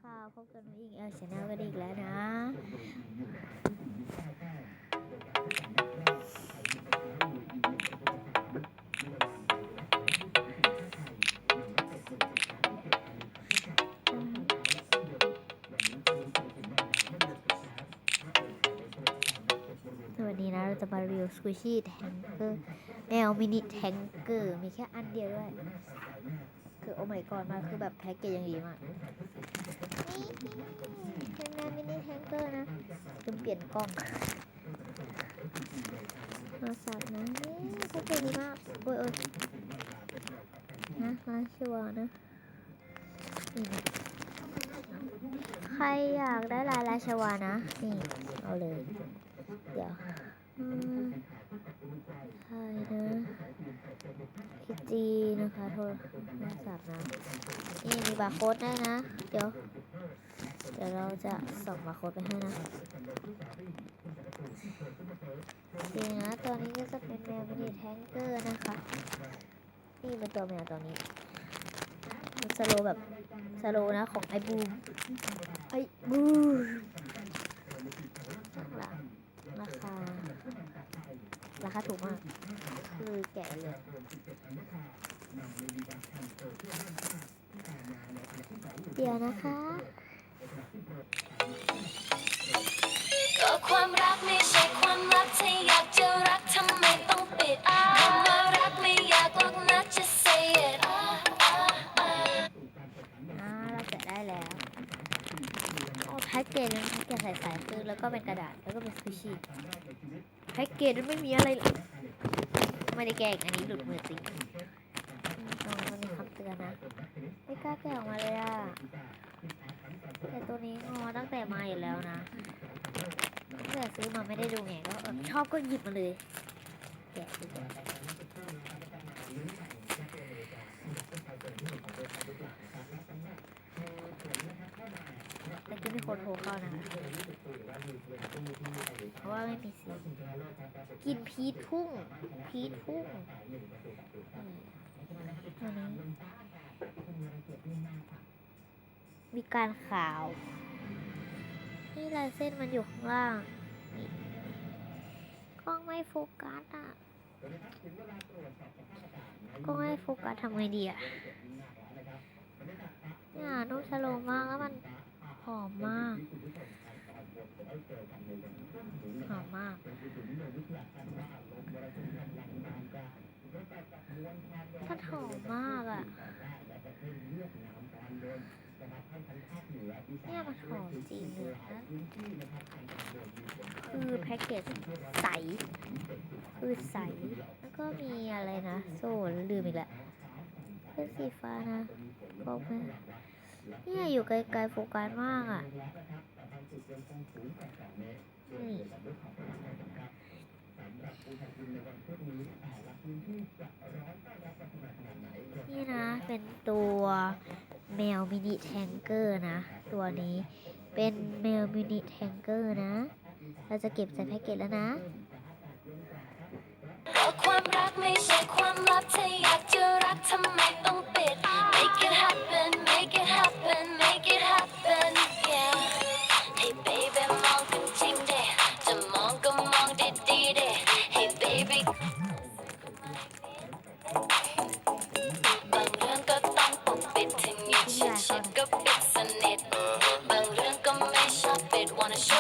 ค่ะพบกันอีกชาแนลกันอีกแล้วนะวันนี้นะเราจะมารีวิวสควิชชี่แทงเกอร์แมวมินิแทงเกอร์มีแค่อันเดียวด้วยคือโอ้ my god มาคือแบบแพ็กเกจยังดีมากเป็นแมวมินิแทงเกอร์นะลืมเปลี่ยนกล้องมาสับนะนี่แพ็กเกจดีมากโอ้ยนะราชวานะนี่นะใครอยากได้ลายราชวานะนี่เอาเลยเดี๋ยวใช่นะคิจีนะคะโทรศัพท์นะนี่มีบาร์โค้ดได้นะเดี๋ยวเราจะส่งบาร์โค้ดไปให้นะดีนะตัวนี้ก็จะเป็นแมวมินิแทงเกอร์นะคะนี่เป็นตัวแมวตัวนี้สโลแบบสโลนะของไอบูมราคาถูกมากคือแกะเลยเดี๋ยวนะคะก็ความรักไม่ใช่ความลับถ้าอยากจะรักทำไมต้องปิดคำว่ารักไม่อยากหรอกนะจะ say it เราแกะได้แล้วแพ็กเกจนั้นแกะใส่คือแล้วก็เป็นกระดาษแล้วก็เป็นสควิชชี่แพ็กเกจมันไม่มีอะไรเลยไม่ได้แกะอันนี้หลุดมือจริงมันมีคำเตือนนะไม่กล้าแกะออกมาเลยอะแต่ตัวนี้ตั้งแต่มาอยู่แล้วนะตั้งแต่ซื้อมาไม่ได้ดูไงก็ชอบก็หยิบมาเลยแกะดูก่อนแต่ก็มีคนโทรเข้านะคะเพราะว่าไม่มีเสียงกินพีทพุ่งตัวนี้มีการขาวนี่ลายเส้นมันอยู่ข้างล่างนี่กล้องไม่โฟกัสอ่ะกล้องไม่โฟกัสทำไงดีอ่ะเนี่ยนุ่มสโลว์มากแล้วมันหอมมากมันหอมมากอ่ะเนี่ยมันหอมจริงเลยนะคือแพ็กเกจใสแล้วก็มีอะไรนะโซ่ลืมอีกแล้วเป็นสีฟ้านะบอกไหมเนี่ยอยู่ไกลๆโฟกัสมากอ่ะนี่นะเป็นตัวแมวมินิแทงเกอร์นะตัวนี้เป็นแมวมินิแทงเกอร์นะเราจะเก็บใส่แพ็กเกจแล้วนะก็ความรักไม่ใช่ความลับถ้าอยากจะรักทำไมต้องปิด make it happen make it happen make it happen yeah hey baby มองกันจริงเด้จะมองก็มองดีๆเด้ hey baby บางเรื่องก็ต้องปกปิดถึงอยู่ชิดๆก็ปิดสนิทบางเรื่องก็ไม่ชอบปิด wanna show